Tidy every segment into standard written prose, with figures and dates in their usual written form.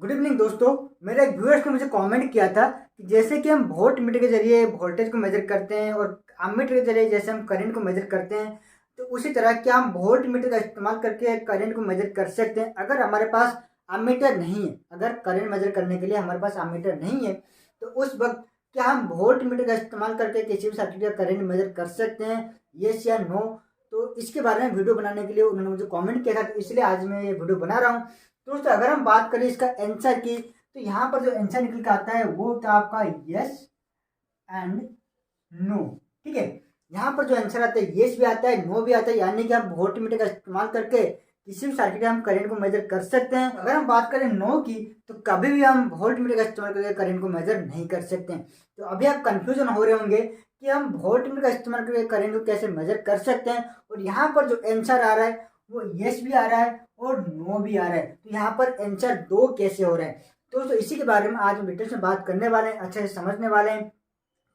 Good evening दोस्तों। मेरे एक व्यूअर्स ने मुझे कमेंट किया था कि जैसे कि हम वोल्ट मीटर के जरिए वोल्टेज को मेजर करते हैं और एमीटर के जरिए जैसे हम करंट को मेजर करते हैं, तो उसी तरह क्या हम वोल्ट मीटर का इस्तेमाल करके करंट को मेजर कर सकते हैं अगर हमारे पास एमीटर नहीं है। अगर करंट मेजर करने के लिए हमारे पास एमीटर नहीं है तो उस वक्त क्या हम वोल्ट मीटर का इस्तेमाल करके किसी भी सर्किट का करंट मेजर कर सकते हैं, येस या नो। तो इसके बारे में वीडियो बनाने के लिए उन्होंने मुझे कॉमेंट किया था, तो इसलिए आज मैं ये वीडियो बना रहा हूँ। तो दोस्तों अगर हम बात करें इसका आंसर की, तो यहाँ पर जो आंसर निकल के आता है वो होता है आपका यस एंड नो। ठीक है, यहाँ पर जो आंसर आता है यस भी आता है, नो भी आता है, यानी कि हम वोल्ट मीटर का इस्तेमाल करके किसी भी सर्किट में हम करंट को मेजर कर सकते हैं। अगर हम बात करें नो की, तो कभी भी हम वोल्ट मीटर का इस्तेमाल करके करंट को मेजर नहीं कर सकते हैं। तो अभी आप कंफ्यूजन हो रहे होंगे कि हम वोल्ट मीटर का इस्तेमाल करके करंट को कैसे मेजर कर सकते हैं, और यहाँ पर जो आंसर आ रहा है वो यस भी आ रहा है और नो भी आ रहा है। तो यहाँ पर आंसर दो कैसे हो रहा है, तो दोस्तों इसी के बारे में आज हम डिटेल्स में बात करने वाले हैं, अच्छे से समझने वाले हैं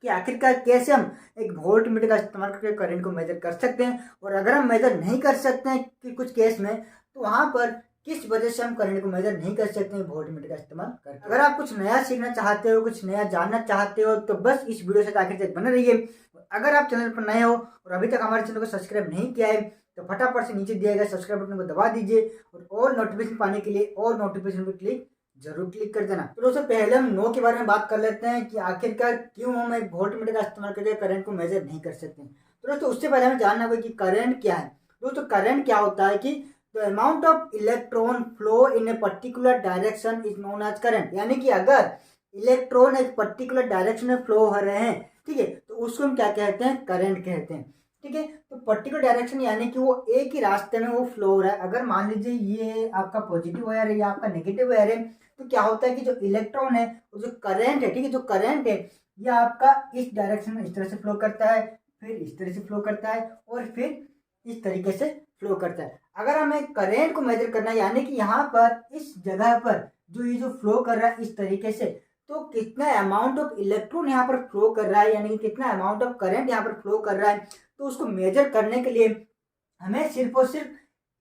कि आखिरकार कैसे हम एक वोल्ट मीटर का इस्तेमाल करके करंट को मेजर कर सकते हैं, और अगर हम मेजर नहीं कर सकते हैं कि कुछ केस में, तो वहाँ पर किस वजह से हम करंट को मेजर नहीं कर सकते हैं वोल्ट मीटर का इस्तेमाल करके। अगर आप कुछ नया सीखना चाहते हो, कुछ नया जानना चाहते हो, तो बस इस वीडियो से आखिर तक बने रहिए। अगर आप चैनल पर नए हो और अभी तक हमारे चैनल को सब्सक्राइब नहीं किया है, तो फटाफट से नीचे दिए गए सब्सक्राइब बटन को दबा दीजिए और ऑल नोटिफिकेशन पाने के लिए ऑल नोटिफिकेशन पर जरूर क्लिक कर देना। तो दोस्तों पहले हम नो के बारे में बात कर लेते हैं कि आखिरकार क्यों हम एक वोल्ट मीटर का इस्तेमाल करके करंट को मेजर नहीं कर सकते। तो दोस्तों उससे पहले हमें जानना होगा कि करंट क्या है। दोस्तों करंट क्या होता है कि the amount of electron flow in a particular direction is known as current, यानी कि अगर इलेक्ट्रॉन एक पर्टिकुलर डायरेक्शन में फ्लो हो रहे हैं, ठीक है, तो उसको हम क्या कहते हैं, करंट कहते हैं। ठीक है, तो पर्टिकुलर डायरेक्शन यानी कि वो एक ही रास्ते में वो फ्लो हो रहा है। अगर मान लीजिए ये आपका पॉजिटिव वायर है या आपका नेगेटिव वायर है, तो क्या होता है कि जो इलेक्ट्रॉन है और जो करंट है, ठीक है, जो करंट है ये आपका इस डायरेक्शन में इस तरह से फ्लो करता है, फिर इस तरह से फ्लो करता है और फिर इस तरीके से फ्लो करता है। अगर हमें करंट को मेजर करना है, यानी कि यहाँ पर इस जगह पर जो ये जो फ्लो कर रहा है इस तरीके से, तो कितना अमाउंट ऑफ इलेक्ट्रॉन यहाँ पर फ्लो कर रहा है, यानी कि कितना अमाउंट ऑफ करंट यहाँ पर फ्लो कर रहा है, तो उसको मेजर करने के लिए हमें सिर्फ और सिर्फ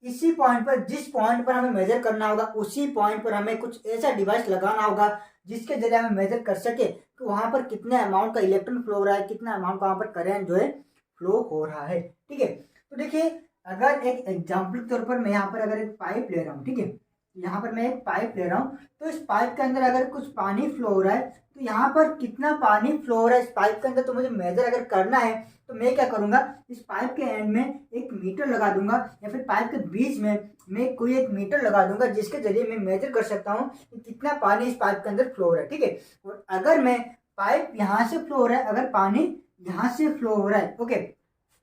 इसी पॉइंट पर, जिस पॉइंट पर हमें मेजर करना होगा उसी पॉइंट पर हमें कुछ ऐसा डिवाइस लगाना होगा जिसके जरिए हमें मेजर कर सके कि वहां पर कितने अमाउंट का इलेक्ट्रॉन फ्लो हो रहा है, कितना अमाउंट का वहां पर करंट जो है फ्लो हो रहा है। ठीक है, तो देखिए अगर एक एग्जाम्पल के तौर पर मैं यहाँ पर अगर एक पाइप ले रहा हूँ, ठीक है, यहाँ पर मैं एक पाइप ले रहा हूँ, तो इस पाइप के अंदर अगर कुछ पानी फ्लो हो रहा है, तो यहाँ पर कितना पानी फ्लो हो रहा है इस पाइप के अंदर, तो मुझे मेजर अगर करना है तो मैं क्या करूंगा, इस पाइप के एंड में एक मीटर लगा दूंगा, या फिर पाइप के बीच में मैं कोई एक मीटर लगा दूंगा जिसके जरिए मैं मेजर कर सकता हूँ कि कितना पानी इस पाइप के अंदर फ्लो हो रहा है। ठीक है, और अगर मैं पाइप यहाँ से फ्लो हो रहा है, अगर पानी यहाँ से फ्लो हो रहा है, ओके,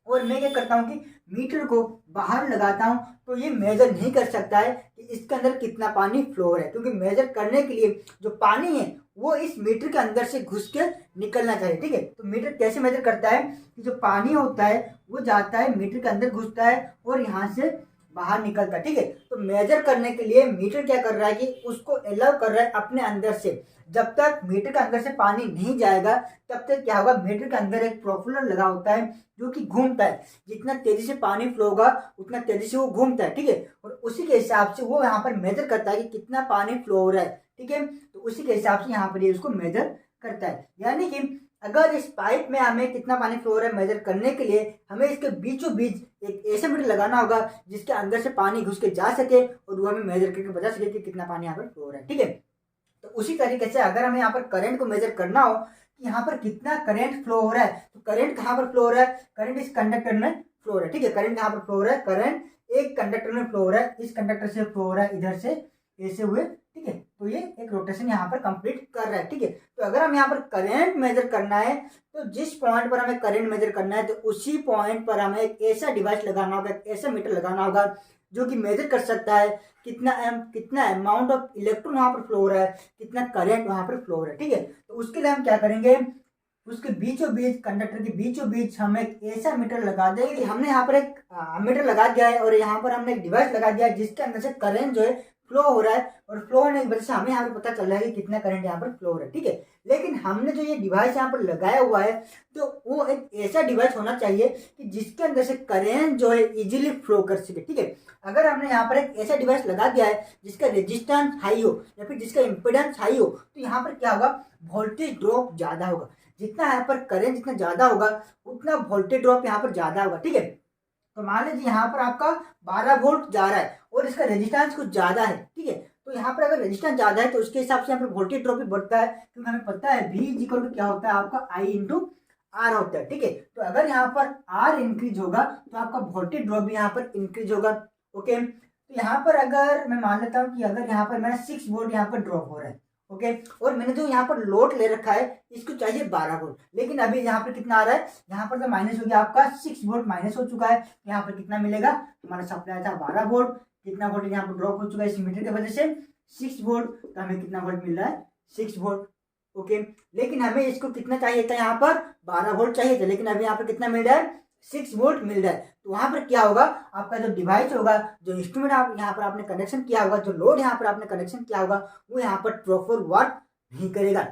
और मैं क्या करता हूँ कि मीटर को बाहर लगाता हूँ, तो ये मेजर नहीं कर सकता है कि इसके अंदर कितना पानी फ्लो हो रहा है, क्योंकि मेजर करने के लिए जो पानी है वो इस मीटर के अंदर से घुस के निकलना चाहिए। ठीक है, तो मीटर कैसे मेजर करता है कि जो पानी होता है वो जाता है मीटर के अंदर, घुसता है और यहाँ से बाहर निकलता है। ठीक है, तो मेजर करने के लिए मीटर क्या कर रहा है कि उसको अलाउ कर रहा है अपने अंदर से। जब तक मीटर के अंदर से पानी नहीं जाएगा तब तक क्या होगा, मीटर के अंदर एक प्रोपेलर लगा होता है जो कि घूमता है, जितना तेजी से पानी फ्लो होगा उतना तेजी से वो घूमता है। ठीक है, और उसी के हिसाब से वो यहाँ पर मेजर करता है कि कितना पानी फ्लो हो रहा है। ठीक है, तो उसी के हिसाब से यहाँ पर ये उसको मेजर करता है। यानी कि अगर इस पाइप में हमें कितना पानी फ्लो हो रहा है मेजर करने के लिए, हमें इसके बीचों बीच एक ऐसा मीटर लगाना होगा जिसके अंदर से पानी घुस के जा सके और वो हमें मेजर करके बता सके कि कितना पानी यहाँ पर फ्लो हो रहा है। ठीक है, तो उसी तरीके से अगर हमें यहाँ पर करंट को मेजर करना हो कि यहाँ पर कितना करंट फ्लो हो रहा है, तो करंट कहाँ पर फ्लो हो रहा है, करंट इस कंडक्टर में फ्लो हो रहा है। ठीक है, करंट कहाँ पर फ्लो हो रहा है, करंट एक कंडक्टर में फ्लो हो रहा है, इस कंडक्टर से फ्लो हो रहा है, इधर से ऐसे हुए। ठीक है, तो ये एक रोटेशन यहाँ पर कंप्लीट कर रहा है। ठीक है, तो अगर हम यहाँ पर करंट मेजर करना है, तो जिस पॉइंट पर हमें करंट मेजर करना है, तो उसी पॉइंट पर हमें एक ऐसा डिवाइस लगाना होगा, एक ऐसा मीटर लगाना होगा जो कि मेजर कर सकता है कितना अमाउंट ऑफ इलेक्ट्रॉन वहां पर फ्लो हो रहा है, कितना करंट वहां पर फ्लो हो रहा है। ठीक है, तो उसके लिए हम क्या करेंगे, उसके बीचों बीच, कंडक्टर के बीचों बीच हम एक ऐसा मीटर लगा देंगे कि हमने यहाँ पर एक मीटर लगा दिया है और यहाँ पर हमने एक डिवाइस लगा दिया है जिसके अंदर से करंट जो है फ्लो हो रहा है, और फ्लो होने की वजह से हमें यहाँ पर पता चल रहा है कि कितना करंट यहाँ पर फ्लो हो रहा है, ठीक है। लेकिन हमने जो ये डिवाइस यहाँ पर लगाया हुआ है, तो वो एक ऐसा डिवाइस होना चाहिए कि जिसके अंदर से करंट जो है इजीली फ्लो कर सके, ठीक है। अगर हमने यहाँ पर एक ऐसा डिवाइस लगा दिया है जिसका रेजिस्टेंस हाई हो या फिर जिसका इम्पिडेंस हाई हो, तो यहाँ पर क्या होगा, वोल्टेज ड्रॉप ज़्यादा होगा। जितना यहाँ पर करंट जितना ज़्यादा होगा उतना वोल्टेज ड्रॉप यहाँ पर ज़्यादा होगा, ठीक है। तो मान लीजिए यहाँ पर आपका 12 वोल्ट जा रहा है और इसका रेजिस्टेंस कुछ ज़्यादा है, ठीक है। तो यहाँ पर अगर रेजिस्टेंस ज़्यादा है तो उसके हिसाब से यहाँ पर वोल्टेज ड्रॉप भी बढ़ता है, क्योंकि हमें पता है V इक्वल टू क्या होता है, आपका I इंटू R होता है, ठीक है। तो अगर यहाँ पर R इंक्रीज होगा तो आपका वोल्टेज ड्रॉप भी यहाँ पर इंक्रीज होगा, ओके। तो यहाँ पर अगर मैं मान लेता हूँ कि अगर यहाँ पर मेरा 6 वोल्ट यहाँ पर ड्रॉप हो रहा है, ओके, और मैंने जो यहाँ पर लोड ले रखा है इसको चाहिए 12 वोल्ट, लेकिन अभी यहाँ पर कितना आ रहा है, यहाँ पर तो माइनस हो गया, आपका 6 वोल्ट माइनस हो चुका है। यहाँ पर कितना मिलेगा, हमारा सप्लाई था 12 वोल्ट, कितना वोल्ट यहाँ पर ड्रॉप हो चुका है इस मीटर की वजह से 6 वोल्ट, तो हमें कितना वोल्ट मिल रहा है, 6 वोल्ट, ओके। लेकिन हमें इसको कितना चाहिए था, यहाँ पर 12 वोल्ट चाहिए था, लेकिन अभी यहाँ पर कितना मिल रहा है, 6 वोल्ट मिल रहा है। तो वहां पर क्या होगा, आपका जो डिवाइस होगा, जो इंस्ट्रूमेंट आप यहाँ पर आपने कनेक्शन किया होगा, जो लोड यहाँ पर आपने कनेक्शन किया होगा, वो यहाँ पर प्रॉपर वर्क नहीं करेगा,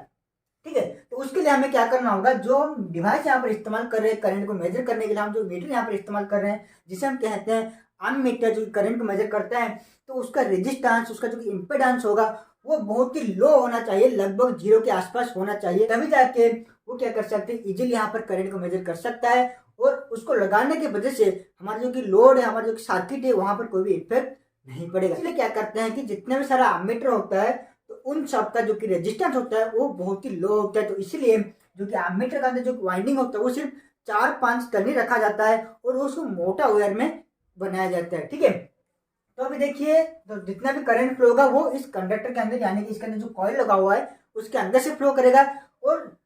ठीक है। तो उसके लिए हमें क्या करना होगा, जो हम डिवाइस यहाँ पर इस्तेमाल कर रहे हैं करंट को मेजर करने के लिए, हम जो मीटर यहाँ पर इस्तेमाल कर रहे हैं जिसे हम कहते हैं अमीटर, जो करंट को मेजर करता है, तो उसका रेजिस्टेंस, उसका जो इम्पिडेंस होगा वो बहुत ही लो होना चाहिए, लगभग 0 के आसपास होना चाहिए, तभी जाके वो क्या कर सकते हैं, इजीली यहाँ पर करंट को मेजर कर सकता है। और उसको लगाने की वजह से हमारा जो कि लोड है, हमारा जो सर्किट है, वहां पर कोई भी इफेक्ट नहीं पड़ेगा। इसलिए क्या करते हैं कि जितने भी सारा अमीटर होता है तो उन सब का जो कि रेजिस्टेंस होता है वो बहुत ही लो होता है। तो इसलिए जो कि अमीटर का अंदर जो वाइंडिंग होता है वो सिर्फ 4-5 टन ही रखा जाता है और उसको मोटा वायर में बनाया जाता है, ठीक है। तो अभी देखिए, तो जितना भी करंट फ्लो होगा वो इस कंडक्टर के अंदर, यानी कि इसके अंदर जो कॉइल लगा हुआ है उसके अंदर से फ्लो करेगा। और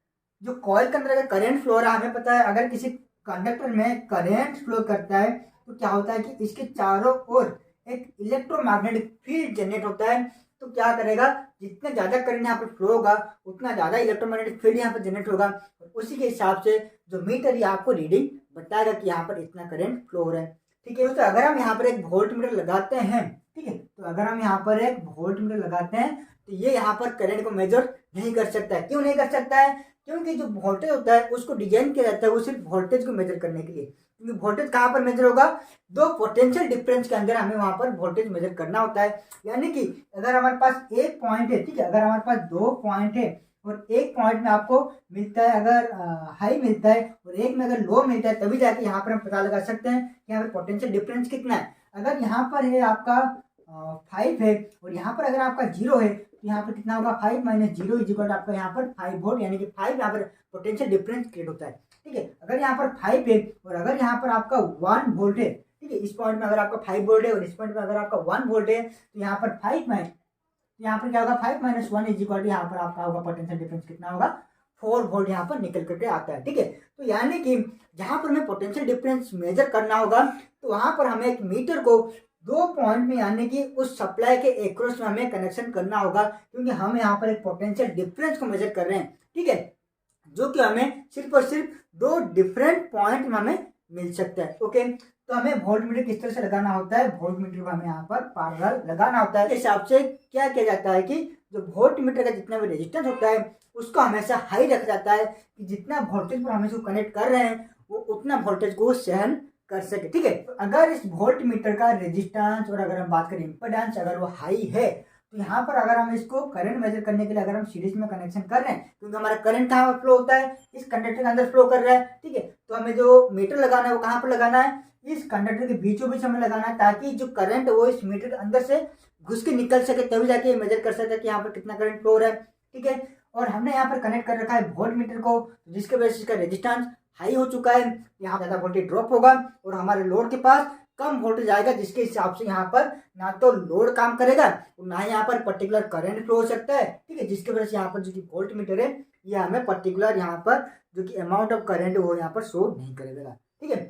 जो कॉइल के अंदर अगर करंट फ्लो हो रहा है, हमें पता है अगर किसी कंडक्टर में करंट फ्लो करता है तो क्या होता है कि इसके चारों ओर एक इलेक्ट्रोमैग्नेटिक फील्ड जनरेट होता है। तो क्या करेगा, जितना ज़्यादा करंट यहाँ पर फ्लो होगा उतना ज़्यादा इलेक्ट्रोमैग्नेटिक फील्ड यहाँ पर जनरेट होगा, और उसी के हिसाब से जो मीटर ये आपको रीडिंग बताएगा कि यहाँ पर इतना करंट फ्लो हो रहा है, ठीक है। तो अगर हम यहाँ पर एक वोल्ट मीटर लगाते हैं, ठीक है, तो अगर हम यहाँ पर एक वोल्ट मीटर लगाते हैं तो ये यहाँ पर करंट को मेजर नहीं कर सकता है। क्यों नहीं कर सकता है, क्योंकि जो वोल्टेज होता है उसको डिजाइन किया जाता है वो सिर्फ वोल्टेज को मेजर करने के लिए। क्योंकि वोल्टेज कहाँ पर मेजर होगा, दो पोटेंशियल डिफरेंस के अंदर हमें वहां पर वोल्टेज मेजर करना होता है। यानी कि अगर हमारे पास एक पॉइंट है, ठीक है, अगर हमारे पास 2 पॉइंट है और एक पॉइंट में आपको मिलता है अगर हाई मिलता है और एक में अगर लो मिलता है, तभी जाके यहाँ पर हम पता लगा सकते हैं कि यहाँ पर पोटेंशियल डिफरेंस कितना है। अगर यहाँ पर है आपका 5 है और यहाँ पर अगर आपका 0 है, तो यहाँ पर कितना होगा, 5 - 0 इज इक्वल आपका यहाँ पर 5 वोल्ट, यानी कि 5 यहाँ पर पोटेंशियल डिफरेंस क्रिएट होता है, ठीक है। अगर यहाँ पर 5 है और अगर यहाँ पर आपका 1 वोल्ट है, ठीक है, इस पॉइंट में अगर आपका 5 वोल्ट है और इस पॉइंट में अगर आपका 1 वोल्ट है, तो यहाँ पर 5 में यहाँ पर क्या होगा, 5 - 1 इज इक्वल यहाँ पर आपका होगा पोटेंशियल डिफरेंस कितना होगा, 4 वोल्ट यहाँ पर निकल करके आता है, ठीक है। तो यानी कि जहाँ पर हमें पोटेंशियल डिफरेंस मेजर करना होगा तो वहाँ पर हमें एक मीटर को 2 पॉइंट में, यानी कि उस सप्लाई के एक्रॉस में हमें कनेक्शन करना होगा, क्योंकि हम यहाँ पर एक पोटेंशियल डिफरेंस को मेजर कर रहे हैं, ठीक है, जो कि हमें सिर्फ और सिर्फ 2 डिफरेंट पॉइंट में हमें मिल सकता है, ओके। तो हमें वोल्ट मीटर किस तरह से लगाना होता है, वोल्ट मीटर को हमें यहाँ पर पैरेलल लगाना होता है। इस हिसाब से क्या किया जाता है कि जो वोल्ट मीटर का जितना भी रेजिस्टेंस होता है उसको हमेशा हाई रखा जाता है, कि जितना वोल्टेज पर हम इसको कनेक्ट कर रहे हैं वो उतना वोल्टेज को सहन कर सके, ठीक है। तो अगर इस वोल्ट मीटर का रेजिस्टेंस और अगर हम बात करें इम्पीडेंस, अगर वो हाई है, तो यहाँ पर अगर हम इसको करंट मेजर करने के लिए अगर हम सीरीज में कनेक्शन कर रहे हैं, क्योंकि हमारा करंट कहाँ पर फ्लो होता है, इस कंडक्टर के अंदर फ्लो कर रहा है, ठीक है। तो हमें जो मीटर लगाना है वो कहाँ पर लगाना है, इस कंडक्टर के बीचों बीच हमें लगाना है, ताकि जो करंट वो इस मीटर के अंदर से घुस के निकल सके, तभी जाके मेजर कर सकते हैं कि यहाँ पर कितना करंट फ्लो हो रहा है, ठीक है। और हमने यहाँ पर कनेक्ट कर रखा है वोल्ट मीटर को, जिसके वजह से इसका रेजिस्टेंस हाई हो चुका है, यहाँ ज़्यादा वोल्टेज ड्रॉप होगा और हमारे लोड के पास कम वोल्टेज आएगा, जिसके हिसाब से यहाँ पर ना तो लोड काम करेगा और ना ही यहाँ पर पर्टिकुलर करंट फ्लो हो सकता है, ठीक है, जिसके वजह से यहाँ पर जो कि वोल्ट मीटर है ये हमें पर्टिकुलर यहाँ पर जो कि अमाउंट ऑफ करंट वो यहाँ पर शो नहीं करेगा, ठीक है।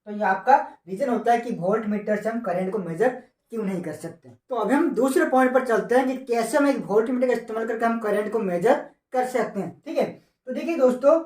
तो ये आपका रीजन होता है कि वोल्ट मीटर से हम करंट को मेजर क्यों नहीं कर सकते। तो अभी हम दूसरे पॉइंट पर चलते हैं कि कैसे हम एक वोल्ट मीटर का इस्तेमाल करके हम करंट को मेजर कर सकते हैं, ठीक है। तो देखिए दोस्तों,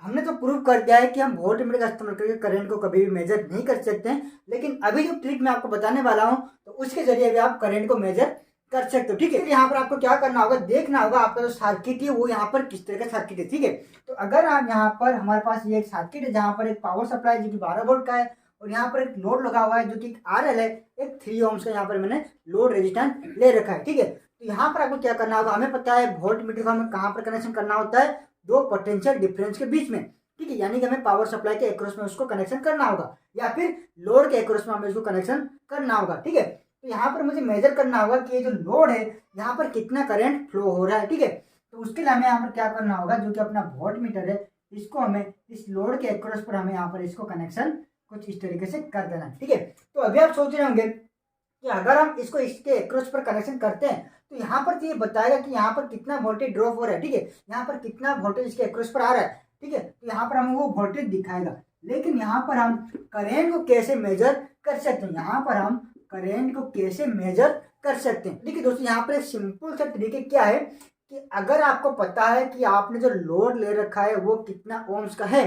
हमने तो प्रूव कर दिया है कि हम वोल्ट मीटर का इस्तेमाल करके करंट को कभी भी मेजर नहीं कर सकते हैं, लेकिन अभी जो ट्रिक मैं आपको बताने वाला हूं तो उसके जरिए भी आप करंट को मेजर कर सकते हो। ठीक है, यहाँ पर आपको क्या करना होगा, देखना होगा आपका जो सर्किट है वो यहाँ पर किस तरह का सर्किट है। ठीक है, तो अगर आप यहाँ पर हमारे पास ये एक सर्किट है जहाँ पर एक पावर सप्लाई जो कि 12 वोल्ट का है और यहाँ पर एक लोड लगा हुआ है जो कि RL है, एक 3 ओम्स का यहाँ पर मैंने लोड रेजिस्टेंस ले रखा है। ठीक है, तो यहाँ पर आपको क्या करना होगा, हमें पता है वोल्ट मीटर को हमें कहाँ पर कनेक्शन करना होता है, दो पोटेंशियल डिफरेंस के बीच में। ठीक है, यानी कि हमें पावर सप्लाई के एक्रॉस में उसको कनेक्शन करना होगा या फिर लोड के एक्रॉस में हमें उसको कनेक्शन करना होगा। ठीक है, तो यहाँ पर मुझे मेजर करना होगा कि ये जो लोड है यहाँ पर कितना करंट फ्लो हो रहा है। ठीक है, तो उसके लिए हमें यहाँ पर क्या करना होगा, जो कि अपना वोल्ट मीटर है इसको हमें इस लोड के एक्रॉस पर हमें यहाँ पर इसको कनेक्शन कुछ इस तरीके से कर देना है। ठीक है, तो अभी आप सोच रहे होंगे कि अगर हम इसको इसके एक्रॉस पर कनेक्शन करते हैं तो यहाँ पर तो ये बताएगा कि यहाँ पर कितना वोल्टेज ड्रॉप हो रहा है। ठीक है, यहाँ पर कितना वोल्टेज इसके एक्रॉस पर आ रहा है। ठीक है, तो यहाँ पर हमें वो वोल्टेज दिखाएगा, लेकिन यहाँ पर हम करेंट को कैसे मेजर कर सकते हैं, यहाँ पर हम करेंट को कैसे मेजर कर सकते हैं। देखिए दोस्तों, यहाँ पर एक सिंपल सा तरीके क्या है कि अगर आपको पता है कि आपने जो लोड ले रखा है वो कितना ओम्स का है,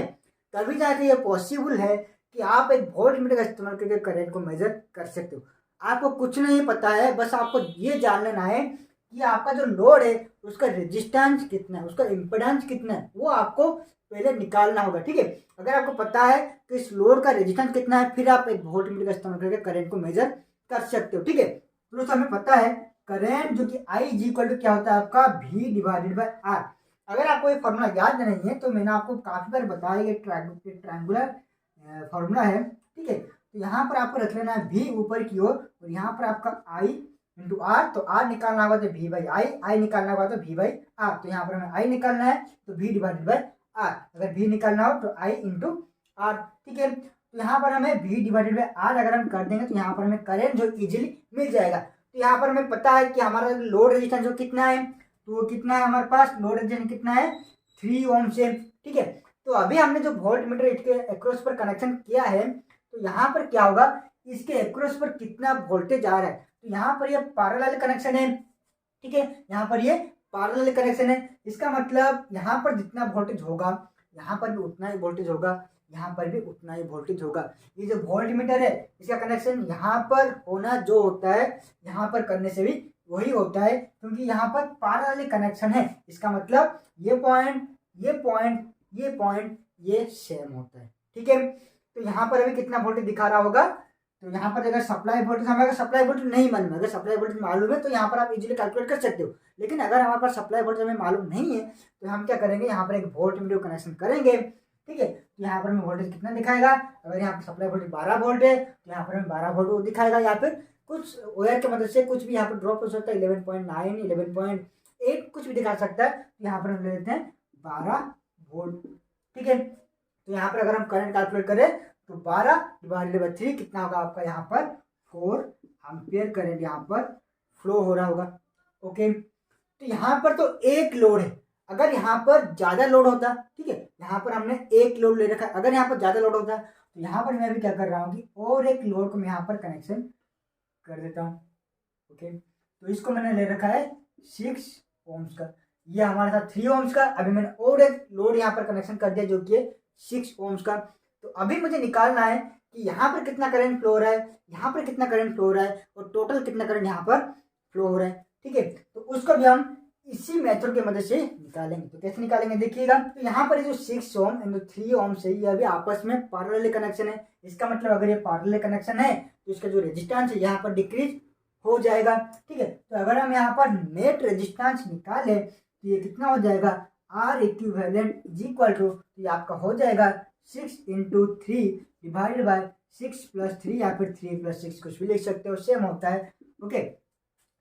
तभी जाके ये पॉसिबल है कि आप एक वोल्ट मीटर का इस्तेमाल करके करंट को मेजर कर सकते हो। आपको कुछ नहीं पता है, बस आपको ये जान लेना है कि आपका जो लोड है उसका रेजिस्टेंस कितना है, उसका इम्पिडेंस कितना है, वो आपको पहले निकालना होगा। ठीक है, अगर आपको पता है कि इस लोड का रेजिस्टेंस कितना है, फिर आप एक वोल्ट मीटर का इस्तेमाल करके करंट को मेजर कर सकते हो। ठीक है, तो दोस्तों हमें पता है करंट जो कि I इक्वल टू क्या होता है आपका V डिवाइडेड बाय R। अगर आपको ये फॉर्मूला याद नहीं है तो मैंने आपको काफी बार बताया, ये ट्रायंगुलर फॉर्मूला है। ठीक है, तो यहाँ पर आपको रख लेना है V ऊपर की ओर और यहाँ पर आपका I इंटू R, तो R निकालना होगा तो V बाई I निकालना होगा तो V बाई R। तो यहाँ पर हमें I निकालना है तो V डिवाइडेड बाई R, अगर V निकालना हो तो I इंटू R। ठीक है, तो यहाँ पर हमें V डिवाइडेड बाई R अगर हम कर देंगे तो यहाँ पर हमें करंट जो इजीली मिल जाएगा। तो यहाँ पर हमें पता है कि हमारा लोड रेजिस्टेंस जो कितना है, तो वो कितना है, हमारे पास लोड रेजिस्टेंस कितना है 3 ओम से। ठीक है, तो अभी हमने जो वोल्ट मीटर इसके एक्रॉस पर कनेक्शन किया है, तो यहाँ पर क्या होगा, इसके एक्रॉस पर कितना वोल्टेज आ रहा है, तो यहाँ पर ये पैरेलल कनेक्शन है। ठीक है, यहाँ पर ये पैरेलल कनेक्शन है, इसका मतलब यहाँ पर जितना वोल्टेज होगा यहाँ पर भी उतना ही वोल्टेज होगा, यहाँ पर भी उतना ही वोल्टेज होगा। ये जो वोल्ट मीटर है इसका कनेक्शन यहाँ पर होना जो होता है यहाँ पर करने से भी वही होता है, क्योंकि यहाँ पर पैरेलल कनेक्शन है। इसका मतलब ये पॉइंट ये पॉइंट ये पॉइंट ये सेम होता है। ठीक है, तो यहाँ पर अभी कितना वोल्टेज दिखा रहा होगा, तो यहाँ पर अगर सप्लाई वोल्टेज हमें अगर सप्लाई वोल्टेज नहीं मालूम है, अगर सप्लाई वोल्टेज मालूम है तो यहाँ पर आप इजीली कैलकुलेट कर सकते हो। लेकिन अगर हमारे पास सप्लाई वोल्टेज हमें मालूम नहीं है तो हम क्या करेंगे, यहाँ पर एक वोल्ट मीटर कनेक्शन करेंगे। ठीक है, तो यहाँ पर हमें वोल्टेज कितना दिखाएगा, अगर यहाँ पर सप्लाई वोल्टेज 12 वोल्ट है तो यहाँ पर हमें 12 वोल्ट दिखाएगा, या फिर कुछ वायर की मदद से कुछ भी यहाँ पर ड्रॉप हो सकता है, 11.9 11.8 कुछ भी दिखा सकता है। तो यहाँ पर हम ले लेते हैं 12 वोल्ट। ठीक है, तो यहाँ पर अगर हम करंट कैलकुलेट करें तो 12 डिवाइडेड बाई 3 कितना होगा आपका, यहाँ पर 4 एम्पियर करंट यहाँ पर फ्लो हो रहा होगा। ओके, तो यहाँ पर तो एक लोड है, अगर यहाँ पर ज्यादा लोड होता, ठीक है, यहाँ पर हमने एक लोड ले रखा है, अगर यहाँ पर ज्यादा लोड होता तो यहाँ पर मैं भी क्या कर रहा हूँ कि और एक लोड को मैं यहाँ पर कनेक्शन कर देता हूँ। ओके, तो इसको मैंने ले रखा है 6 ओम्स का, ये हमारे साथ 3 ओम्स का, अभी मैंने और एक लोड यहाँ पर कनेक्शन कर दिया जो कि 6 ओम्स का। तो अभी मुझे निकालना है कि यहाँ पर कितना करंट फ्लो हो रहा है, यहाँ पर कितना करंट फ्लो हो रहा है और टोटल कितना करंट यहाँ पर फ्लो हो रहा है। ठीक है, तो उसको भी हम इसी मेथड की मदद से निकालेंगे। तो कैसे निकालेंगे देखिएगा, तो यहाँ पर जो 6 ओम एंड 3 ओम से ये अभी आपस में पैरेलल कनेक्शन है। इसका मतलब अगर ये पैरेलल कनेक्शन है तो इसका जो रेजिस्टेंस है यहाँ पर डिक्रीज हो जाएगा। ठीक है, तो अगर हम यहाँ पर नेट रेजिस्टेंस निकाले तो ये कितना हो जाएगा, R equivalent is equal to, ये आपका हो जाएगा 6 इंटू 3 डिवाइडेड बाय 6 प्लस 3 या फिर 3 प्लस 6 कुछ भी लिख सकते हो, सेम होता है। ओके,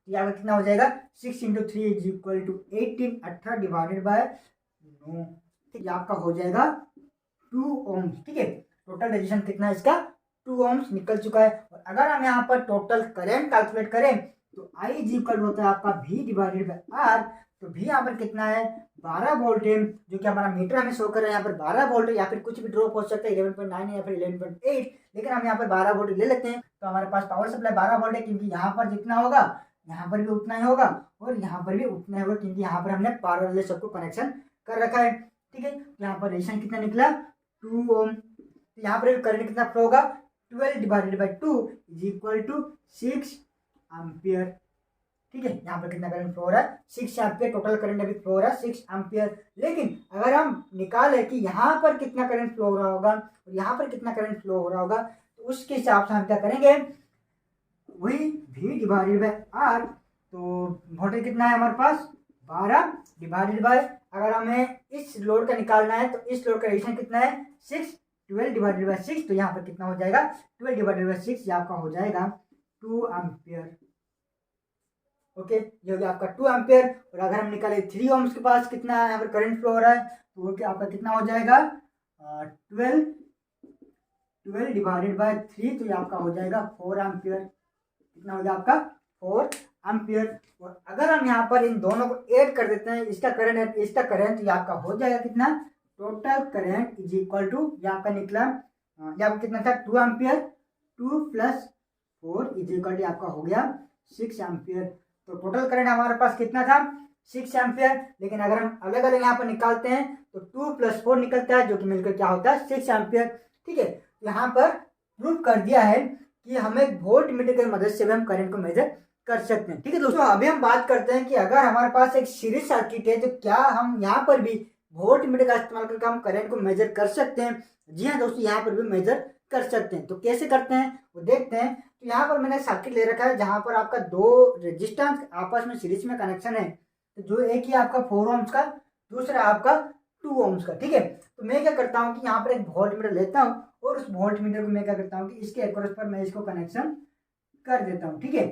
यहाँ पर कितना हो जाएगा 6 into 3 is equal to 18 divided by 9, ठीक है, आपका हो जाएगा 2 ओम्स। ठीक है, टोटल रेजिस्टेंस कितना है इसका 2 ओम्स निकल चुका है। और अगर हम यहाँ पर टोटल करंट कैलकुलेट करें तो I इज इक्वल होता है आपका V डिवाइडेड बाय R। तो V यहाँ पर कितना है 12 वोल्ट है, जो कि हमारा मीटर हमें शो कर रहा है यहाँ पर 12 वोल्ट है, या फिर कुछ भी ड्रॉप हो सकता है 11.9 या फिर 11.8, लेकिन हम यहाँ पर 12 वोल्ट ले लेते हैं। तो हमारे पास पावर सप्लाई 12 वोल्ट है, क्योंकि यहाँ पर जितना होगा यहाँ पर भी उतना ही होगा और यहाँ पर भी उतना ही होगा, क्योंकि यहाँ पर हमने पैरेलल सबको कनेक्शन कर रखा है। ठीक है, यहाँ पर रेजिस्टेंस कितना निकला 2 ओम। तो यहाँ पर करंट कितना फ्लो होगा 12 divided by 2 is equal to 6 ampere. ठीक है। यहाँ पर कितना करंट फ्लो हो रहा है, 6 एम्पियर टोटल करंट अभी फ्लो हो रहा है 6 एम्पियर। लेकिन अगर हम निकालें कि यहाँ पर कितना करंट फ्लो हो रहा होगा और यहाँ पर कितना करंट फ्लो हो रहा होगा, तो उसके हिसाब से हम क्या करेंगे, वही V डिवाइडेड बाय R। तो वोल्टेज कितना है हमारे पास 12 डिवाइडेड बाय, अगर हमें इस लोड का निकालना है तो इस लोड का रेजिस्टेंस कितना है 6, 12 डिवाइडेड बाय 6, तो यहाँ पर कितना हो जाएगा 12 डिवाइडेड बाय 6, ये आपका हो जाएगा 2 एम्पियर। ओके, ये हो गया आपका 2 एम्पियर। और अगर हम निकाले 3 ओम्स के पास कितना यहाँ पर करंट फ्लो हो रहा है, तो वो क्या आपका कितना हो जाएगा 12 डिवाइडेड बाय 3, तो ये आपका हो जाएगा 4 एम्पियर। कितना हो गया आपका 4 एम्पियर। और अगर हम यहाँ पर इन दोनों को ऐड कर देते हैं, इसका करंट है इसका करंट, तो ये आपका हो जाएगा कितना, total current is equal to, ये आपका निकला, ये आपका कितना था 2 एम्पियर, 2 + 4 इज इक्वल टू आपका हो गया 6 एम्पियर। तो टोटल करंट हमारे पास कितना था 6 एम्पियर। लेकिन अगर हम अलग अलग यहाँ पर निकालते हैं तो 2 + 4 निकलता है, जो कि मिलकर क्या होता है 6 एम्पियर। ठीक है, यहाँ पर प्रूव कर दिया है कि हमें वोल्ट मीटर की मदद से भी हम करंट को मेजर कर सकते हैं। ठीक है दोस्तों, अभी हम बात करते हैं कि अगर हमारे पास एक सीरीज सर्किट है तो क्या हम यहाँ पर भी वोल्ट मीटर का इस्तेमाल करके हम करंट को मेजर कर सकते हैं। जी हाँ दोस्तों, यहाँ पर भी मेजर कर सकते हैं। तो कैसे करते हैं वो देखते हैं। तो यहाँ पर मैंने सर्किट ले रखा है जहाँ पर आपका 2 रेजिस्टेंस आपस में सीरीज में कनेक्शन है। तो जो एक ही आपका 4 ओम्स का, दूसरा आपका 2 ओम्स का। ठीक है, तो मैं क्या करता हूँ कि यहाँ पर एक वोल्ट मीटर लेता हूँ और उस वोल्ट मीटर को मैं क्या करता हूँ कि इसके अक्रॉस पर मैं इसको कनेक्शन कर देता हूँ। ठीक है,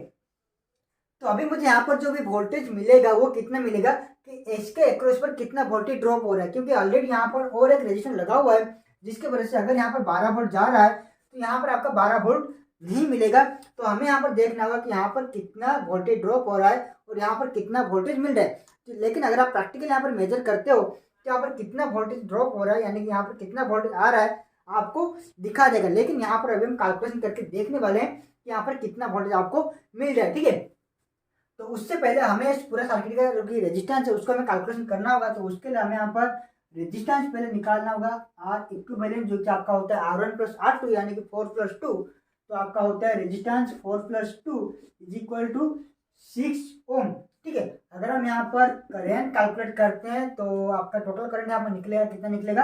तो अभी मुझे यहाँ पर जो भी वोल्टेज मिलेगा वो कितना मिलेगा कि इसके अक्रॉस पर कितना वोल्टेज ड्रॉप हो रहा है, क्योंकि ऑलरेडी यहाँ पर और एक रेजिस्टेंस लगा हुआ है, जिसके वजह से अगर यहाँ पर 12 वोल्ट जा रहा है तो यहाँ पर आपका 12 वोल्ट नहीं मिलेगा। तो हमें यहाँ पर देखना होगा कि यहाँ पर कितना वोल्टेज ड्रॉप हो रहा है और यहाँ पर कितना वोल्टेज मिल रहा है। लेकिन अगर आप प्रैक्टिकल यहाँ पर मेजर करते हो तो यहाँ पर कितना वोल्टेज ड्रॉप हो रहा है, यानी कि यहाँ पर कितना वोल्टेज आ रहा है आपको दिखा देगा। लेकिन यहाँ पर अभी हम कैलकुलेशन करके देखने वाले हैं कि यहाँ पर कितना वोल्टेज आपको मिल रहा है। ठीक है, तो उससे पहले हमें इस पूरा सर्किट का जो कि रेजिस्टेंस है उसको हमें कैलकुलेशन करना होगा। तो उसके लिए हमें यहाँ पर रेजिस्टेंस पहले निकालना होगा आर इक्विवेलेंट, जो कि आपका होता है R1 + R2, यानी कि 4 + 2। तो आपका होता है रेजिस्टेंस 4 + 2 इज इक्वल टू 6 ओम। ठीक है, अगर हम यहाँ पर करंट कैलकुलेट करते हैं तो आपका टोटल करंट यहाँ पर निकलेगा, कितना निकलेगा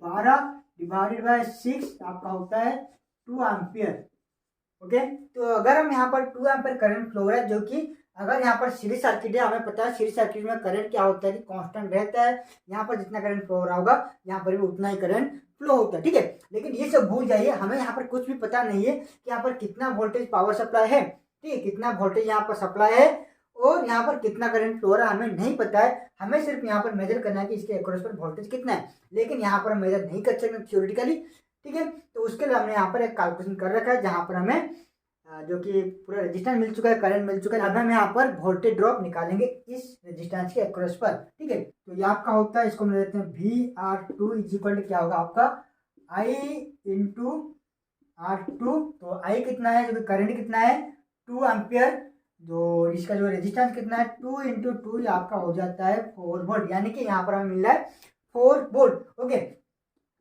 12 डिवाइडेड बाय 6, आपका होता है 2 एम्पियर। ओके, तो अगर हम यहाँ पर 2 एम्पियर करंट फ्लो हो रहा है, जो कि अगर यहाँ पर सीरीज सर्किट है, हमें पता है सीरीज सर्किट में करंट क्या होता है कि कांस्टेंट रहता है। यहाँ पर जितना करंट फ्लो हो रहा होगा यहाँ पर भी उतना ही करंट फ्लो होता है। ठीक है, लेकिन ये सब भूल जाइए, हमें यहाँ पर कुछ भी पता नहीं है कि यहाँ पर कितना वोल्टेज पावर सप्लाई है। ठीक है, कितना वोल्टेज यहाँ पर सप्लाई है और यहाँ पर कितना करंट फ्लो हो रहा है हमें नहीं पता है। हमें सिर्फ यहाँ पर मेजर करना है कि इसके अक्रॉस पर वोल्टेज कितना है, लेकिन यहाँ पर हम मेजर नहीं कर सकते थ्योरेटिकली। ठीक है, तो उसके लिए हमने यहाँ पर एक कैलकुलेशन कर रखा है जहाँ पर हमें जो कि पूरा रेजिस्टेंस मिल चुका है, करंट मिल चुका है। अब हम यहाँ पर वोल्टेज ड्रॉप निकालेंगे इस रेजिस्टेंस के अक्रॉस पर। ठीक है, तो ये आपका होता है, इसको हम लेते हैं VR2 इज इक्वल टू क्या होगा आपका I × R2। तो I कितना है, जो कि करंट कितना है 2 एम्पियर, जो इसका जो रेजिस्टेंस कितना है 2 × 2, ये आपका हो जाता है 4 वोल्ट, यानी कि यहाँ पर हमें मिल रहा है 4 वोल्ट। ओके,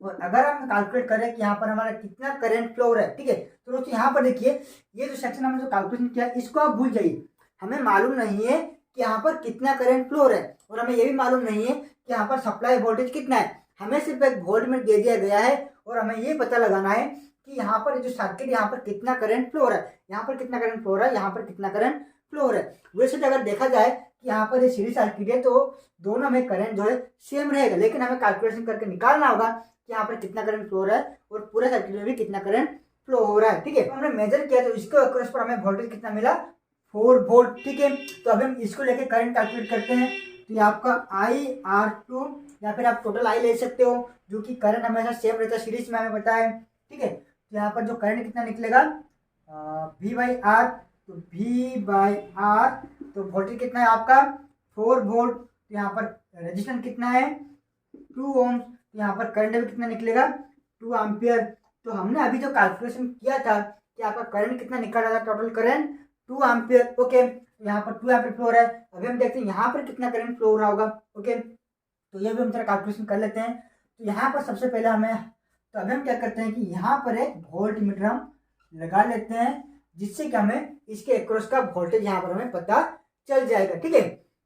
और अगर हम कैलकुलेट करें कि यहाँ पर हमारा कितना करंट फ्लो हो रहा है। ठीक है, तो दोस्तों यहाँ पर देखिए, ये जो सेक्शन हमने जो कैलकुलेशन किया इसको आप भूल जाइए। हमें मालूम नहीं है कि यहाँ पर कितना करंट फ्लो हो रहा है और हमें ये भी मालूम नहीं है कि यहाँ पर सप्लाई वोल्टेज कितना है। हमें सिर्फ एक वोल्ट मीटर दे दिया गया है और हमें ये पता लगाना है कि यहाँ पर जो सर्किट यहाँ पर कितना करंट फ्लो हो रहा है, यहाँ पर कितना करंट फ्लो हो रहा है, यहाँ पर कितना करंट फ्लो हो रहा है। वैसे तो अगर देखा जाए कि यहाँ पर ये सीरीज सर्किट है तो दोनों में करंट जो है सेम रहेगा, लेकिन हमें कैलकुलेशन करके निकालना होगा कि यहाँ पर कितना करंट फ्लो हो रहा है और पूरा सर्किट में भी कितना करंट फ्लो हो रहा है। ठीक है, तो हमने मेजर किया तो इसके अक्रॉस पर हमें वोल्टेज कितना मिला 4 वोल्ट। ठीक है, तो अभी हम इसको लेके करंट कैलकुलेट करते हैं। तो ये आपका IR2 या फिर आप टोटल I ले सकते हो, जो कि करंट हमेशा सेम रहता है, सीरीज में हमें पता है। ठीक है, तो यहाँ पर जो करंट कितना निकलेगा V/R, तो V/R, तो वोल्टेज कितना है आपका 4 वोल्ट। तो यहाँ पर रेजिस्टेंस कितना है 2 ओम्स, तो यहाँ पर करंट भी कितना निकलेगा 2 एम्पियर। तो हमने अभी जो कैलकुलेशन किया था कि आपका करंट कितना निकल रहा था, टोटल करंट 2 एम्पियर। ओके, यहाँ पर 2 एम्पियर फ्लो हो रहा है। अभी हम देखते हैं यहाँ पर कितना करंट फ्लो हो रहा होगा। ओके, तो ये भी हम थोड़ा कैलकुलेशन कर लेते हैं। तो यहाँ पर सबसे पहले हमें, तो अभी हम क्या करते हैं कि यहाँ पर एक वोल्ट मीटर हम लगा लेते हैं, जिससे कि हमें इसके अक्रॉस का वोल्टेज यहाँ पर हमें पता चल जाएगा। ठीक है,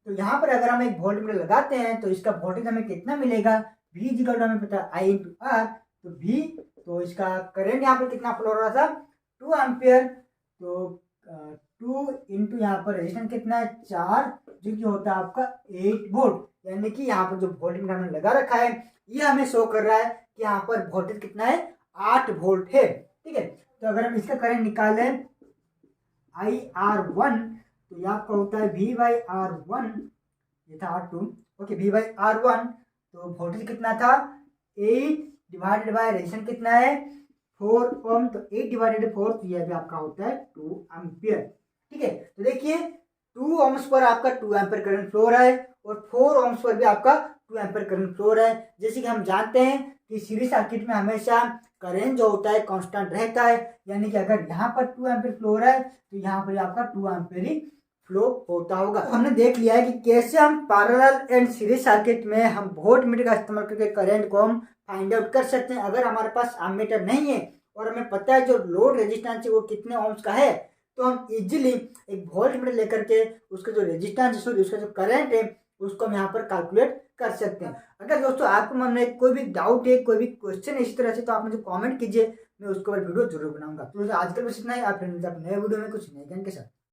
तो यहाँ पर अगर हम एक वोल्ट मीटर लगाते हैं तो इसका वोल्टेज हमें कितना मिलेगा, V इक्वल टू हमें पता है I इंटू आर, तो V, तो इसका करंट यहाँ पर कितना फ्लो हो रहा था 2 एम्पियर, तो 2 इंटू यहाँ पर रेजिस्टेंस कितना है 4, जो कि होता है आपका 8 वोल्ट, यानी कि यहाँ पर जो वोल्ट मीटर हमने लगा रखा है ये हमें शो कर रहा है कि यहाँ पर वोल्टेज कितना है 8 वोल्ट है। ठीक है, तो अगर हम इसका करंट निकालें IR1, तो ये आपका होता है V/R1, ये था R2, ओके, V/R1, तो वोल्टेज कितना था 8 डिवाइडेड बाय रेजिस्टेंस कितना है 4 ओम, तो 8 डिवाइडेड 4, तो यह भी आपका होता है 2 एम्पियर। ठीक है, तो देखिए 2 ओम्स पर आपका 2 एम्पियर करंट फ्लो हो रहा है और 4 ओम्स पर भी आपका 2 एम्पियर करंट फ्लो हो रहा है। जैसे कि हम जानते हैं कि सीरीज सर्किट में हमेशा करंट जो होता है कांस्टेंट रहता है, यानी कि अगर यहाँ पर 2 एम्पियर फ्लो हो रहा है तो यहाँ पर आपका 2 एम्पियर ही फ्लो होता होगा। तो हमने देख लिया है कि कैसे हम पैरेलल एंड सीरीज सर्किट में हम वोल्ट मीटर का इस्तेमाल करके करंट को हम फाइंड आउट कर सकते हैं। अगर हमारे पास एमीटर नहीं है और हमें पता है जो लोड रेजिस्टेंस है वो कितने ओम्स का है, तो हम इजीली एक वोल्ट मीटर लेकर के उसका जो रेजिस्टेंस है, उसका जो करंट है, उसको हम यहाँ पर कैलकुलेट कर सकते हैं। अगर दोस्तों आपको मन में कोई भी डाउट है, कोई भी क्वेश्चन इसी तरह से, तो आप मुझे कमेंट कीजिए, मैं उसके बाद वीडियो जरूर बनाऊंगा। तो आज के लिए बस इतना ही, आप फिर मिलते हैं नए वीडियो में कुछ नए ज्ञान के साथ।